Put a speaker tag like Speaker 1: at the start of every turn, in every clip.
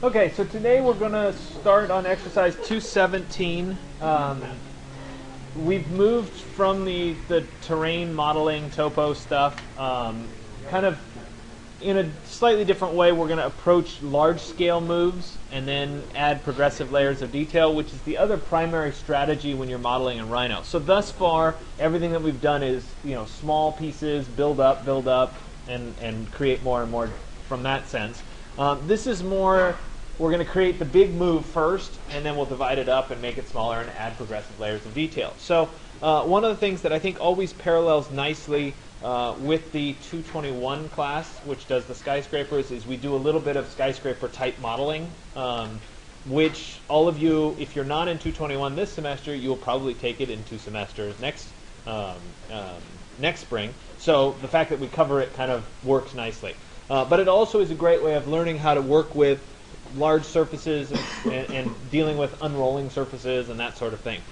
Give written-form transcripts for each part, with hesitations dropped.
Speaker 1: Okay, so today we're going to start on exercise 217. We've moved from the terrain modeling, topo stuff, kind of in a slightly different way. We're going to approach large-scale moves and then add progressive layers of detail, which is the other primary strategy when you're modeling in Rhino. So thus far, everything that we've done is, small pieces, build up, and create more and more from that sense. This is more, we're going to create the big move first, and then we'll divide it up and make it smaller and add progressive layers of detail. So one of the things that I think always parallels nicely with the 221 class, which does the skyscrapers, is we do a little bit of skyscraper type modeling, which all of you, if you're not in 221 this semester, you'll probably take it in 2 semesters next spring. So the fact that we cover it kind of works nicely. But it also is a great way of learning how to work with large surfaces and dealing with unrolling surfaces and that sort of thing.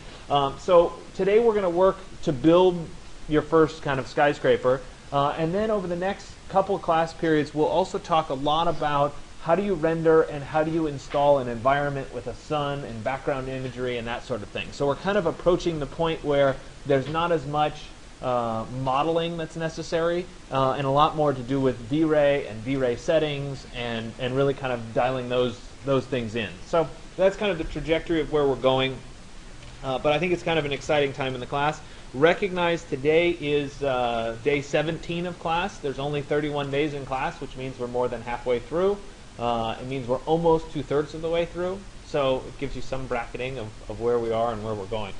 Speaker 1: So today we're going to work to build your first kind of skyscraper. And then over the next couple class periods, we'll also talk a lot about how do you render and how do you install an environment with a sun and background imagery and that sort of thing. So we're kind of approaching the point where there's not as much modeling that's necessary, and a lot more to do with V-Ray and V-Ray settings and really kind of dialing those things in. So that's kind of the trajectory of where we're going, but I think it's kind of an exciting time in the class. Recognize today is day 17 of class. There's only 31 days in class, which means we're more than halfway through. It means we're almost 2/3 of the way through, so it gives you some bracketing of where we are and where we're going.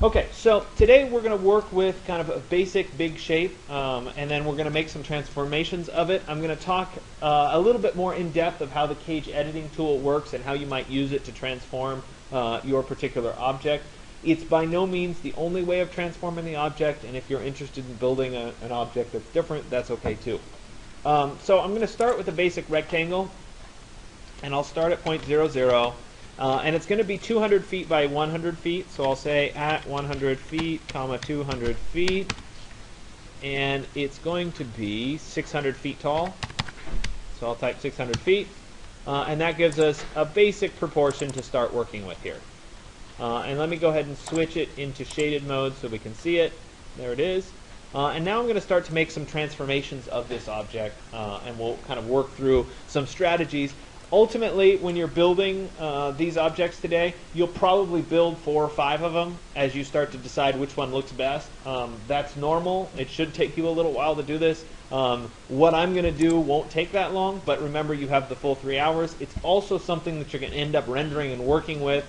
Speaker 1: Okay, so today we're going to work with kind of a basic big shape, and then we're going to make some transformations of it. I'm going to talk a little bit more in depth of how the cage editing tool works and how you might use it to transform your particular object. It's by no means the only way of transforming the object, and if you're interested in building an object that's different, that's okay too. So I'm going to start with a basic rectangle, and I'll start at point 0, 0. And it's going to be 200 feet by 100 feet, so I'll say at 100 feet, comma 200 feet, and it's going to be 600 feet tall, so I'll type 600 feet, and that gives us a basic proportion to start working with here. And let me go ahead and switch it into shaded mode so we can see it. There it is. And now I'm going to start to make some transformations of this object, and we'll kind of work through some strategies. Ultimately, when you're building these objects today, you'll probably build 4 or 5 of them as you start to decide which one looks best. That's normal. It should take you a little while to do this. What I'm going to do won't take that long, but remember you have the full 3 hours. It's also something that you're going to end up rendering and working with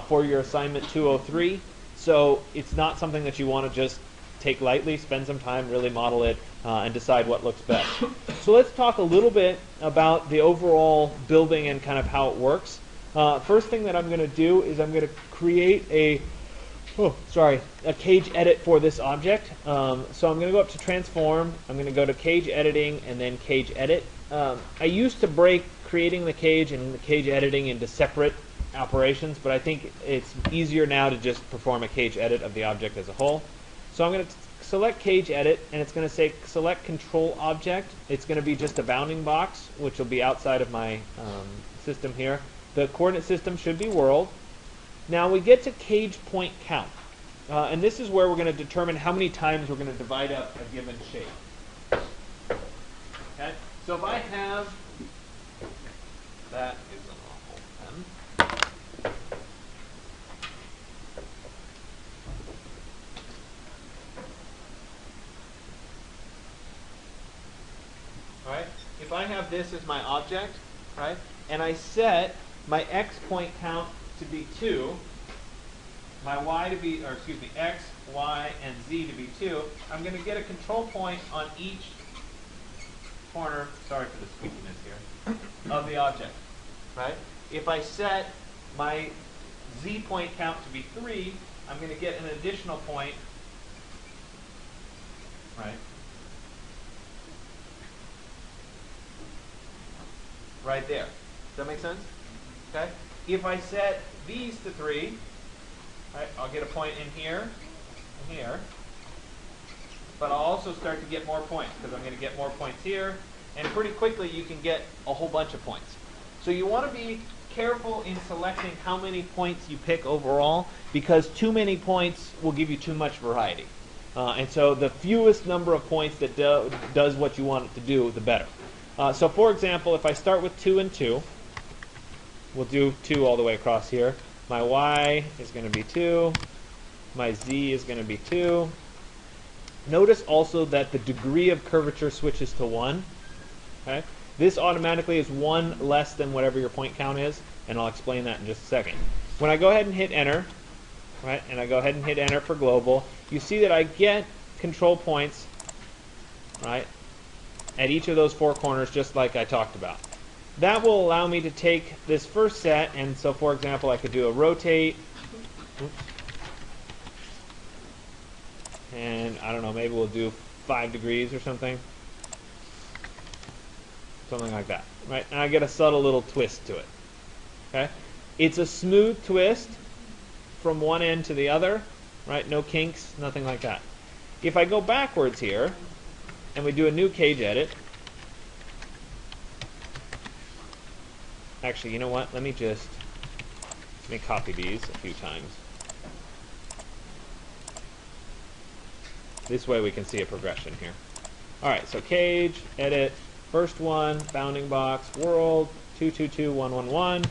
Speaker 1: for your assignment 203. So it's not something that you want to just take lightly. Spend some time, really model it, and decide what looks best. So let's talk a little bit about the overall building and kind of how it works. First thing that I'm going to do is I'm going to create a cage edit for this object. So I'm going to go up to transform. I'm going to go to cage editing and then cage edit. I used to break creating the cage and the cage editing into separate operations, but I think it's easier now to just perform a cage edit of the object as a whole. So I'm going to select cage edit, and it's going to say select control object. It's going to be just a bounding box, which will be outside of my system here. The coordinate system should be world. Now we get to cage point count, and this is where we're going to determine how many times we're going to divide up a given shape. Okay, so if I have that is an awful pen. Right? If I have this as my object, right, and I set my x point count to be 2, my y to be, or excuse me, x, y, and z to be 2, I'm going to get a control point on each corner, sorry for the squeakiness here, of the object, right? If I set my z point count to be 3, I'm going to get an additional point, right? Right there. Does that make sense? Okay. If I set these to 3, right, I'll get a point in here and here. But I'll also start to get more points because I'm going to get more points here. And pretty quickly you can get a whole bunch of points. So you want to be careful in selecting how many points you pick overall, because too many points will give you too much variety. And so the fewest number of points that does what you want it to do, the better. So for example, if I start with 2 and 2, we'll do 2 all the way across here. My y is going to be 2. My z is going to be 2. Notice also that the degree of curvature switches to 1. Okay? This automatically is 1 less than whatever your point count is, and I'll explain that in just a second. When I go ahead and hit enter, right, and I go ahead and hit enter for global, you see that I get control points, right, at each of those 4 corners, just like I talked about. That will allow me to take this first set, and so for example, I could do a rotate. Oops. And I don't know, maybe we'll do 5 degrees or something. Something like that, right? And I get a subtle little twist to it. Okay? It's a smooth twist from one end to the other, right? No kinks, nothing like that. If I go backwards here and we do a new cage edit, actually, you know what? Let me copy these a few times. This way we can see a progression here. Alright, so cage, edit, first one, bounding box, world, 222111.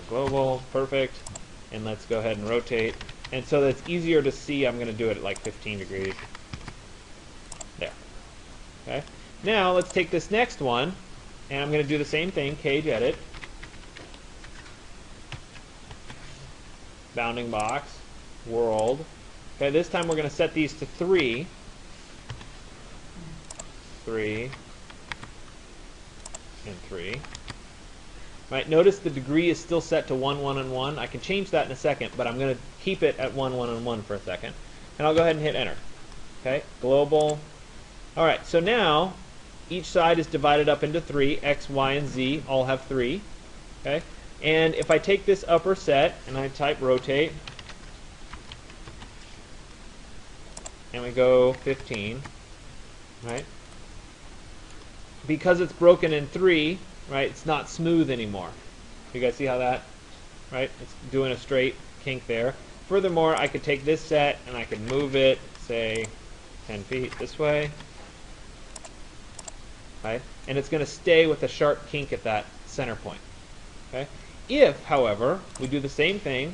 Speaker 1: Global, perfect. And let's go ahead and rotate. And so that's easier to see, I'm going to do it at like 15 degrees. There. Okay. Now let's take this next one, and I'm going to do the same thing, cage edit, bounding box, world. Okay, this time we're going to set these to 3. 3 and 3. Right, notice the degree is still set to 1, 1, and 1. I can change that in a second, but I'm going to keep it at 1, 1, and 1 for a second. And I'll go ahead and hit enter. Okay, global. Alright, so now each side is divided up into 3. X, Y, and Z all have 3. Okay, and if I take this upper set and I type rotate, and we go 15, right? Because it's broken in 3, right, it's not smooth anymore. You guys see how that, right? It's doing a straight kink there. Furthermore, I could take this set and I could move it, say, 10 feet this way, right? And it's going to stay with a sharp kink at that center point. Okay? If, however, we do the same thing,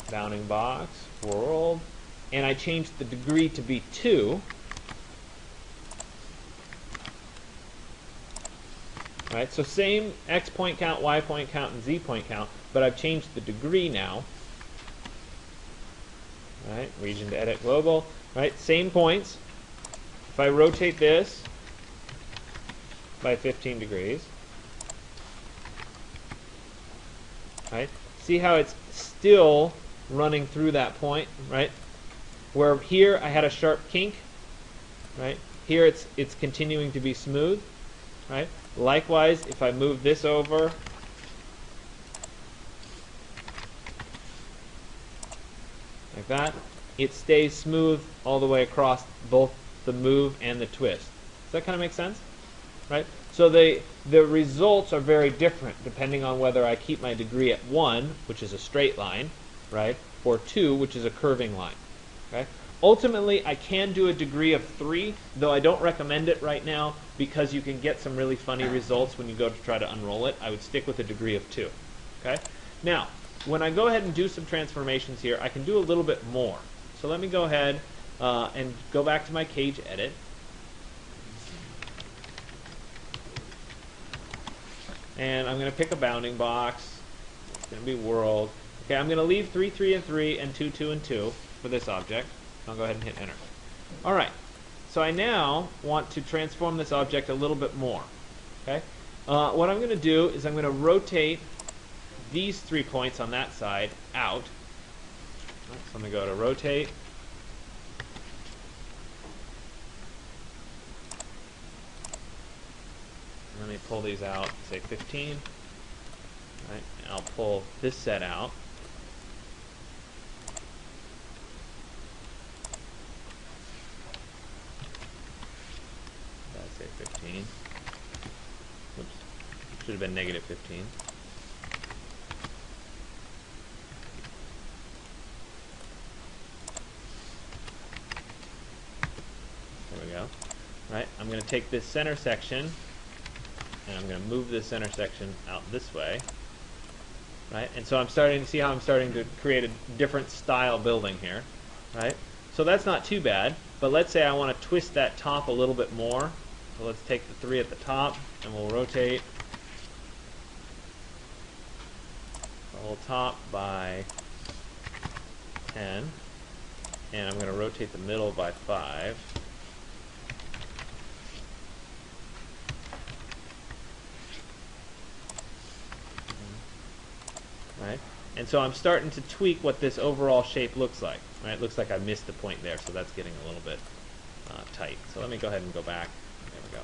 Speaker 1: bounding box, world, and I change the degree to be 2, right? So same X point count, Y point count, and Z point count, but I've changed the degree now. Right? Region to edit global, right? Same points. If I rotate this by 15 degrees, right? See how it's still running through that point, right? Where here I had a sharp kink, right? Here it's continuing to be smooth, right? Likewise, if I move this over, like that, it stays smooth all the way across both the move and the twist. Does that kind of make sense? Right? So the results are very different depending on whether I keep my degree at 1, which is a straight line, right, or 2, which is a curving line. Okay? Ultimately, I can do a degree of 3, though I don't recommend it right now because you can get some really funny results when you go to try to unroll it. I would stick with a degree of 2. Okay? Now, when I go ahead and do some transformations here, I can do a little bit more. So let me go ahead and go back to my cage edit. And I'm going to pick a bounding box. It's going to be world. Okay, I'm going to leave 3, 3, and 3, and 2, 2, and 2 for this object. I'll go ahead and hit enter. All right. So I now want to transform this object a little bit more. Okay. What I'm going to do is I'm going to rotate these 3 points on that side out. So I'm going to go to rotate. Let me pull these out, say 15. Right, and I'll pull this set out. 15. Whoops. Should have been negative 15. There we go. Right, I'm going to take this center section and I'm going to move this center section out this way. Right, and so I'm starting to see how I'm starting to create a different style building here. Right, so that's not too bad, but let's say I want to twist that top a little bit more. So let's take the 3 at the top and we'll rotate the whole top by 10, and I'm going to rotate the middle by 5. Right? And so I'm starting to tweak what this overall shape looks like. Right? It looks like I missed the point there, so that's getting a little bit tight. So let me go ahead and go back. There we go.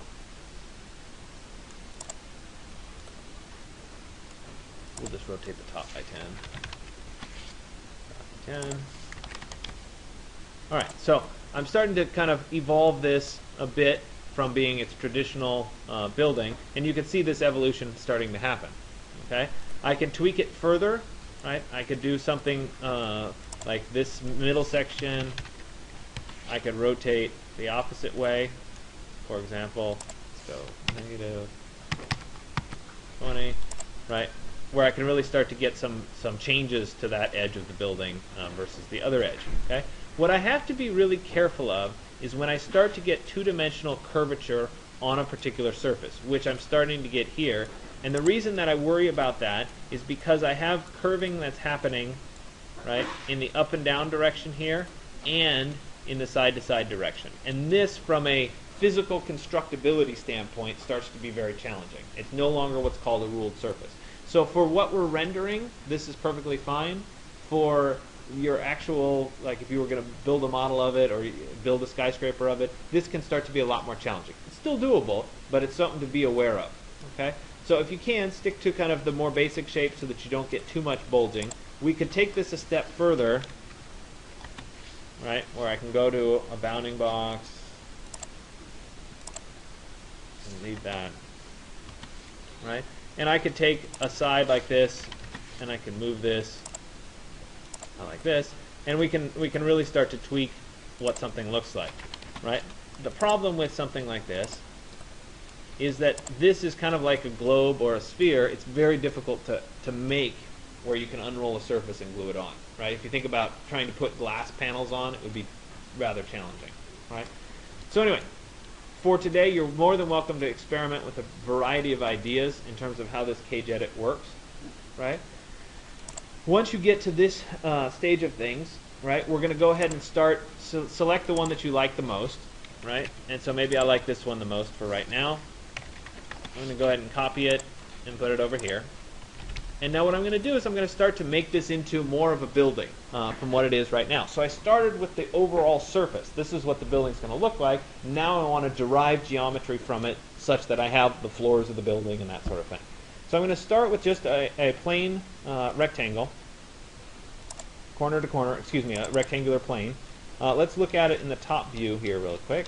Speaker 1: We'll just rotate the top by 10. 10. All right, so I'm starting to kind of evolve this a bit from being its traditional building, and you can see this evolution starting to happen. Okay, I can tweak it further. Right, I could do something like this middle section. I could rotate the opposite way. For example, let's go negative 20. Right, where I can really start to get some changes to that edge of the building versus the other edge. Okay, what I have to be really careful of is when I start to get two-dimensional curvature on a particular surface, which I'm starting to get here. And the reason that I worry about that is because I have curving that's happening, right, in the up and down direction here and in the side-to-side direction. And this, from a physical constructability standpoint, starts to be very challenging. It's no longer what's called a ruled surface. So for what we're rendering, this is perfectly fine. For your actual, like if you were going to build a model of it or build a skyscraper of it, this can start to be a lot more challenging. It's still doable, but it's something to be aware of. Okay? So if you can, stick to kind of the more basic shape so that you don't get too much bulging. We could take this a step further, right, where I can go to a bounding box and leave that, right? And I could take a side like this, and I can move this like this, and we can really start to tweak what something looks like, right? The problem with something like this is that this is kind of like a globe or a sphere. It's very difficult to make where you can unroll a surface and glue it on, right? If you think about trying to put glass panels on, it would be rather challenging, right? So anyway, for today, you're more than welcome to experiment with a variety of ideas in terms of how this cage edit works, right? Once you get to this stage of things, right, we're going to go ahead and start, select the one that you like the most, right? And so maybe I like this one the most for right now. I'm going to go ahead and copy it and put it over here. And now what I'm going to do is I'm going to start to make this into more of a building from what it is right now. So I started with the overall surface. This is what the building's going to look like. Now I want to derive geometry from it such that I have the floors of the building and that sort of thing. So I'm going to start with just a plain rectangle, corner to corner, excuse me, a rectangular plane. Let's look at it in the top view here real quick.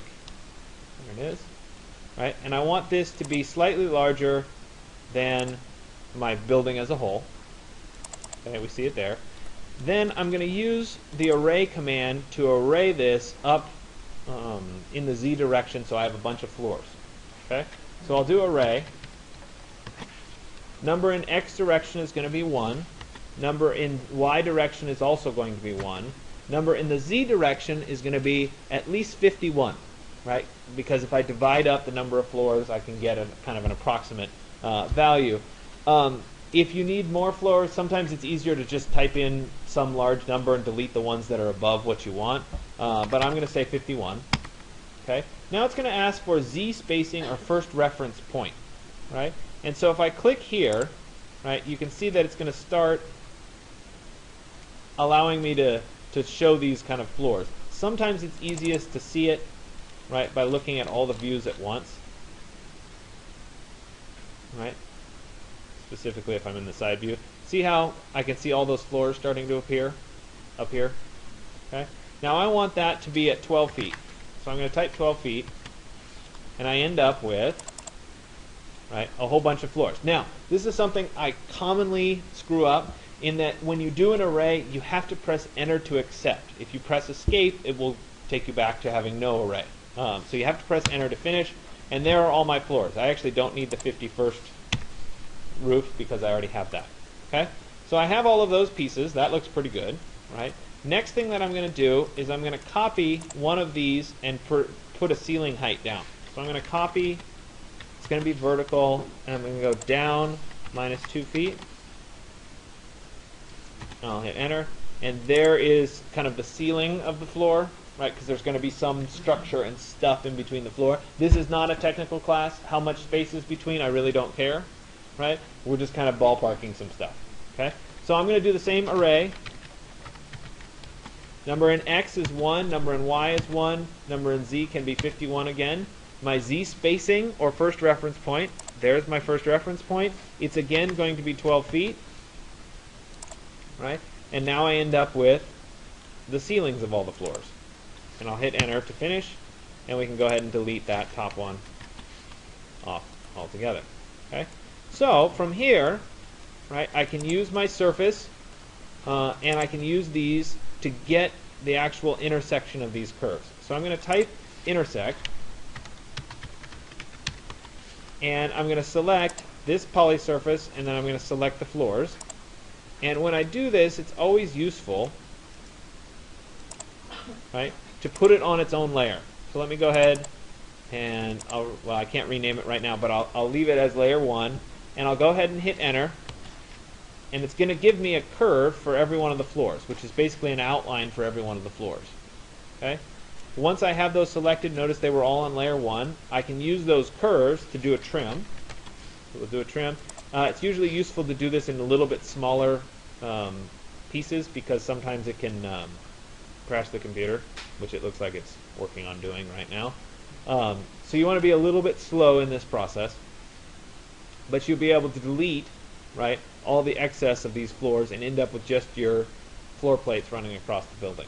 Speaker 1: There it is. Right, and I want this to be slightly larger than my building as a whole. Okay, we see it there. Then I'm going to use the array command to array this up in the z direction so I have a bunch of floors. Okay, so I'll do array. Number in x direction is going to be 1. Number in y direction is also going to be 1. Number in the z direction is going to be at least 51. Right? Because if I divide up the number of floors, I can get a kind of an approximate value. If you need more floors, sometimes it's easier to just type in some large number and delete the ones that are above what you want. But I'm going to say 51. Okay. Now it's going to ask for z spacing or first reference point. Right? And so if I click here, right, you can see that it's going to start allowing me to show these kind of floors. Sometimes it's easiest to see it, right, by looking at all the views at once, right? Specifically if I'm in the side view. See how I can see all those floors starting to appear up here? Okay. Now I want that to be at 12 feet. So I'm going to type 12 feet, and I end up with right? A whole bunch of floors. Now, this is something I commonly screw up in that when you do an array, you have to press enter to accept. If you press escape, it will take you back to having no array. So you have to press enter to finish, and there are all my floors. I actually don't need the 51st roof because I already have that. Okay? So I have all of those pieces. That looks pretty good, right? Next thing that I'm going to do is I'm going to copy one of these and put a ceiling height down. So I'm going to copy, it's going to be vertical, and I'm going to go down -2 feet. I'll hit enter, and there is kind of the ceiling of the floor, right? Because there's going to be some structure and stuff in between the floor. This is not a technical class. How much space is between, I really don't care, right? We're just kind of ballparking some stuff, okay? So I'm going to do the same array. Number in X is 1, number in Y is 1, number in Z can be 51 again. My Z spacing, or first reference point, there's my first reference point. It's again going to be 12 feet. Right? And now I end up with the ceilings of all the floors. And I'll hit enter to finish, and we can go ahead and delete that top one off altogether. Okay? So from here, right, I can use my surface, and I can use these to get the actual intersection of these curves. So I'm going to type intersect, and I'm going to select this poly surface, and then I'm going to select the floors. And when I do this, it's always useful, right, to put it on its own layer. So let me go ahead and, well, I can't rename it right now, but I'll leave it as layer 1. And I'll go ahead and hit enter. And it's going to give me a curve for every one of the floors, which is basically an outline for every one of the floors. Okay? Once I have those selected, notice they were all on layer 1. I can use those curves to do a trim. So we'll do a trim. It's usually useful to do this in a little bit smaller pieces because sometimes it can crash the computer, which it looks like it's working on doing right now. So you want to be a little bit slow in this process, but you'll be able to delete, right, all the excess of these floors and end up with just your floor plates running across the building.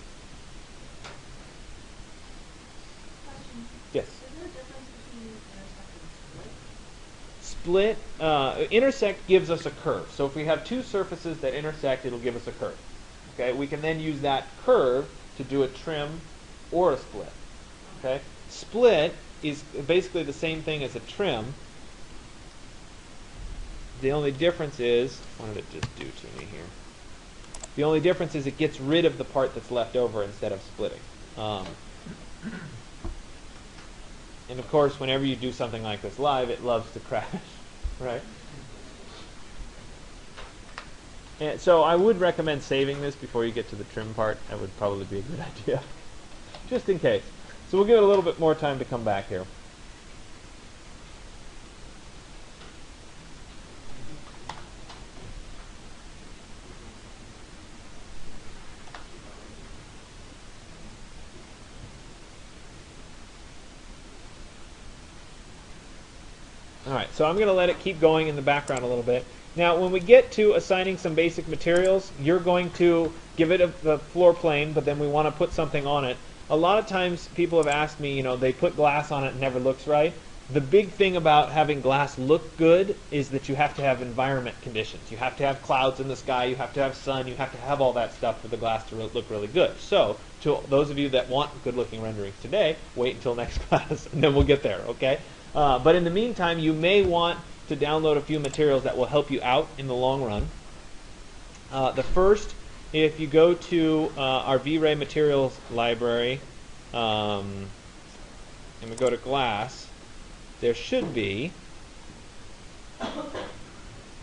Speaker 2: Question.
Speaker 1: Yes.
Speaker 2: Is there a difference between intersect and
Speaker 1: Split, intersect gives us a curve. So if we have two surfaces that intersect, it'll give us a curve. Okay, we can then use that curve to do a trim or a split. Okay, split is basically the same thing as a trim. The only difference is, what did it just do to me here? The only difference is it gets rid of the part that's left over instead of splitting. And of course, whenever you do something like this live, it loves to crash, right? And so I would recommend saving this before you get to the trim part. That would probably be a good idea, just in case. So we'll give it a little bit more time to come back here. All right, so I'm going to let it keep going in the background a little bit. Now, when we get to assigning some basic materials, you're going to give it a floor plane, but then we want to put something on it. A lot of times people have asked me, they put glass on it and never looks right. The big thing about having glass look good is that you have to have environment conditions. You have to have clouds in the sky, you have to have sun, you have to have all that stuff for the glass to look really good. So, to those of you that want good-looking renderings today, wait until next class, and then we'll get there, okay? But in the meantime, you may want to download a few materials that will help you out in the long run. The first, if you go to our V-Ray materials library, and we go to glass, there should be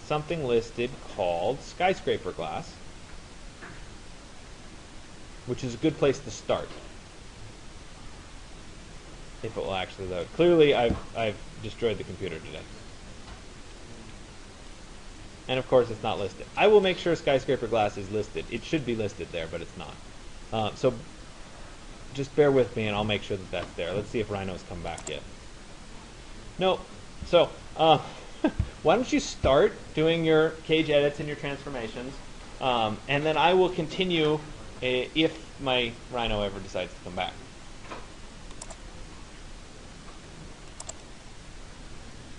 Speaker 1: something listed called skyscraper glass, which is a good place to start, if it will actually load. Clearly, I've destroyed the computer today. And of course, it's not listed. I will make sure skyscraper glass is listed. It should be listed there, but it's not. So just bear with me, and I'll make sure that that's there. Let's see if Rhino's come back yet. No. So why don't you start doing your cage edits and your transformations, and then I will continue if my Rhino ever decides to come back.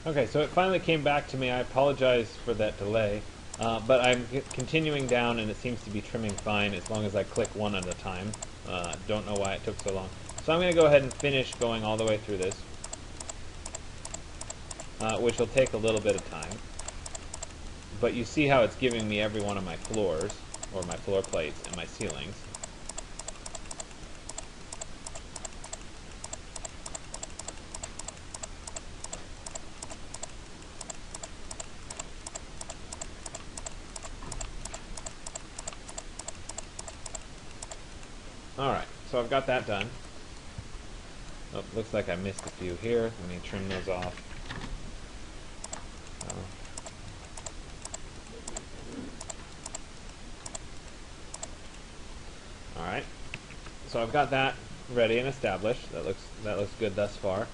Speaker 1: Okay, so it finally came back to me. I apologize for that delay, but I'm continuing down and it seems to be trimming fine as long as I click one at a time. Don't know why it took so long. So I'm going to go ahead and finish going all the way through this, which will take a little bit of time. But you see how it's giving me every one of my floors, or my floor plates, and my ceilings. Alright, so I've got that done. Oh, looks like I missed a few here. Let me trim those off. Alright, so I've got that ready and established. That looks good thus far.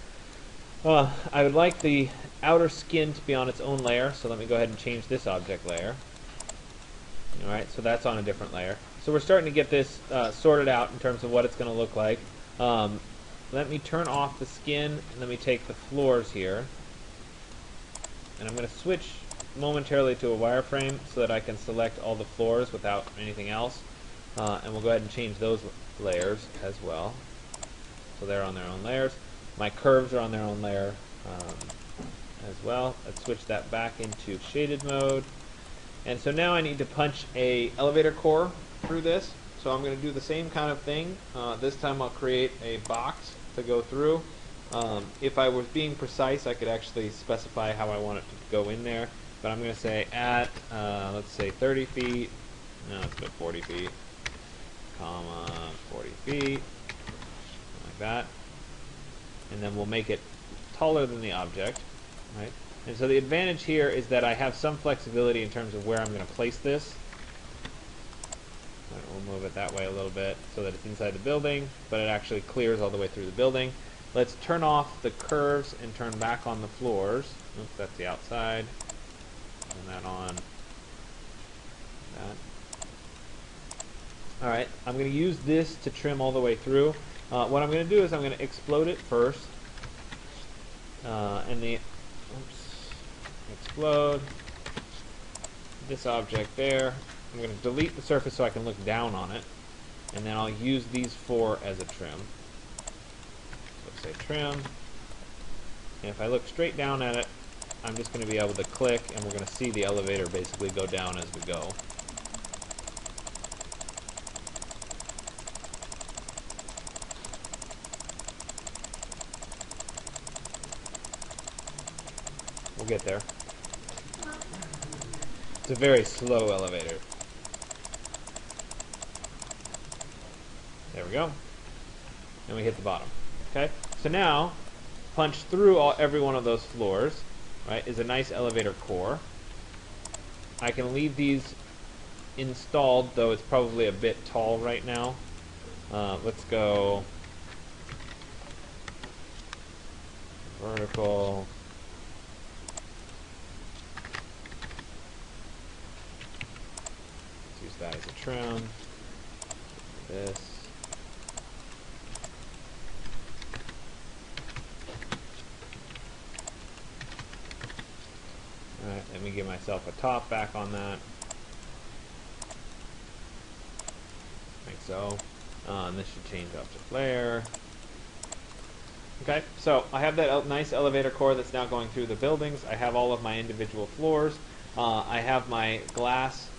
Speaker 1: I would like the outer skin to be on its own layer, so let me go ahead and change this object layer. Alright, so that's on a different layer. So we're starting to get this sorted out in terms of what it's going to look like. Let me turn off the skin, and let me take the floors here. And I'm going to switch momentarily to a wireframe so that I can select all the floors without anything else. And we'll go ahead and change those layers as well. So they're on their own layers. My curves are on their own layer as well. Let's switch that back into shaded mode. And so now I need to punch a elevator core through this. So I'm going to do the same kind of thing. This time I'll create a box to go through. If I was being precise, I could actually specify how I want it to go in there. But I'm going to say at, let's say 30 feet. No, let's go 40 feet. Comma, 40 feet. Like that. And then we'll make it taller than the object. Right? And so the advantage here is that I have some flexibility in terms of where I'm going to place this. Right, we'll move it that way a little bit so that it's inside the building, but it actually clears all the way through the building. Let's turn off the curves and turn back on the floors. Oops, that's the outside. Turn that on. That. Alright, I'm going to use this to trim all the way through. What I'm going to do is I'm going to explode it first. Explode this object there. I'm going to delete the surface so I can look down on it, and then I'll use these four as a trim. So say trim, and if I look straight down at it, I'm just going to be able to click, and we're going to see the elevator basically go down as we go. We'll get there. It's a very slow elevator. There we go. And we hit the bottom. Okay? So now, punch through every one of those floors, right, is a nice elevator core. I can leave these installed, though it's probably a bit tall right now. Let's go vertical. Use that as a trim. This. Alright, let me give myself a top back on that. Like so. And this should change up to flare. Okay, so I have that nice elevator core that's now going through the buildings. I have all of my individual floors. I have my glass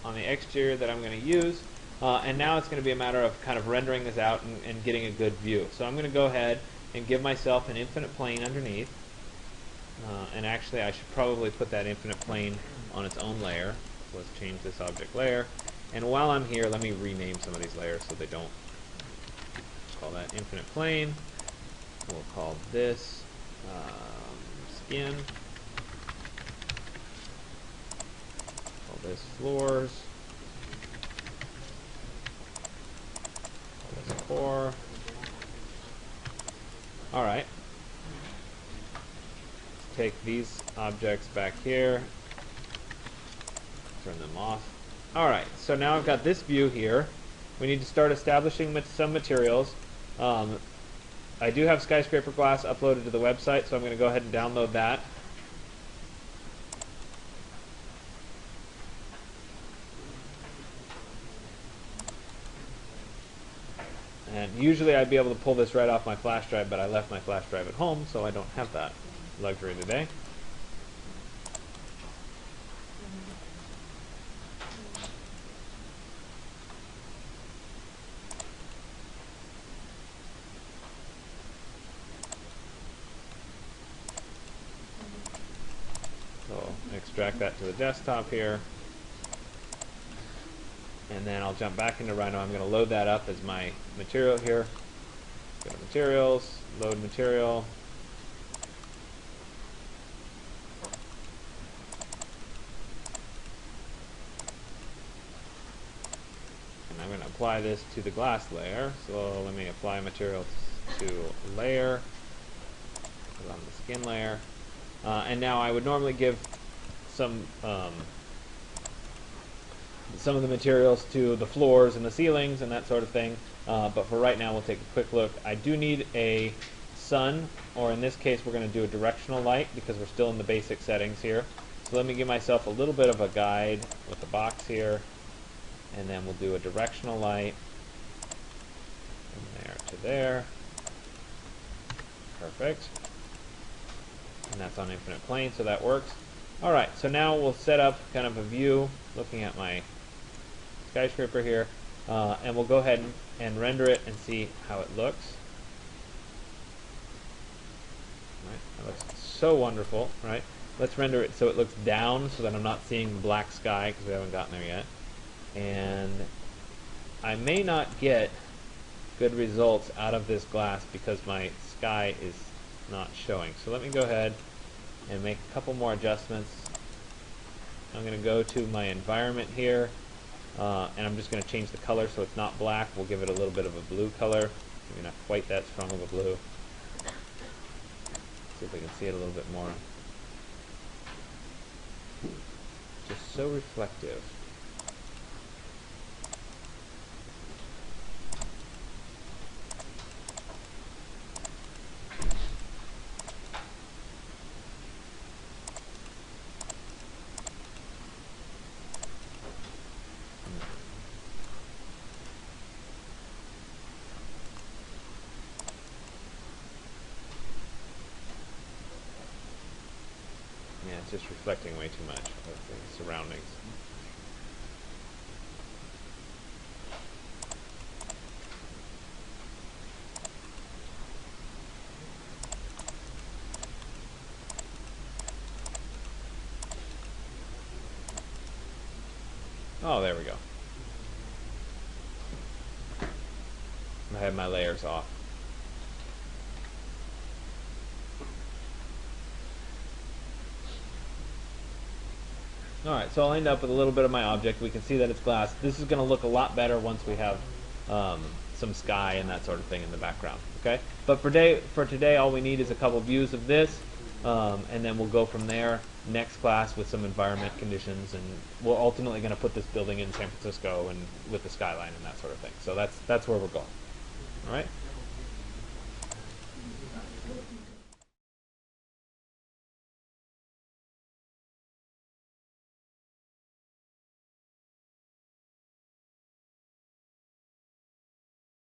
Speaker 1: on the exterior that I'm going to use, and now it's going to be a matter of kind of rendering this out and getting a good view. So I'm going to go ahead and give myself an infinite plane underneath, and actually I should probably put that infinite plane on its own layer. So let's change this object layer, and while I'm here, let me rename some of these layers so they don't. Call that infinite plane. We'll call this skin. This floors, this core. Alright. Take these objects back here, turn them off. Alright, so now I've got this view here. We need to start establishing some materials. I do have skyscraper glass uploaded to the website, so I'm going to go ahead and download that. And usually I'd be able to pull this right off my flash drive, but I left my flash drive at home, so I don't have that luxury today. So extract that to the desktop here. And then I'll jump back into Rhino. I'm going to load that up as my material here. Go to Materials, Load Material. And I'm going to apply this to the glass layer. So let me apply material to layer. Put it on the skin layer. And now I would normally give some of the materials to the floors and the ceilings and that sort of thing, but for right now we'll take a quick look. I do need a sun, or in this case we're going to do a directional light because we're still in the basic settings here. So let me give myself a little bit of a guide with a box here, and then we'll do a directional light from there to there. Perfect. And that's on infinite plane, so that works. Alright, so now we'll set up kind of a view looking at my skyscraper here, and we'll go ahead and render it and see how it looks. Right, that looks so wonderful, right? Let's render it so it looks down so that I'm not seeing the black sky because we haven't gotten there yet. And I may not get good results out of this glass because my sky is not showing. So let me go ahead and make a couple more adjustments. I'm going to go to my environment here, and I'm just going to change the color so it's not black. We'll give it a little bit of a blue color, maybe not quite that strong of a blue. See if we can see it a little bit more. Just so reflective. Yeah, it's just reflecting way too much of the surroundings. Oh, there we go. I have my layers off. Alright, so I'll end up with a little bit of my object. We can see that it's glass. This is going to look a lot better once we have some sky and that sort of thing in the background. Okay, but for today, all we need is a couple views of this, and then we'll go from there next class with some environment conditions, and we're ultimately going to put this building in San Francisco and with the skyline and that sort of thing. So that's where we're going. All right.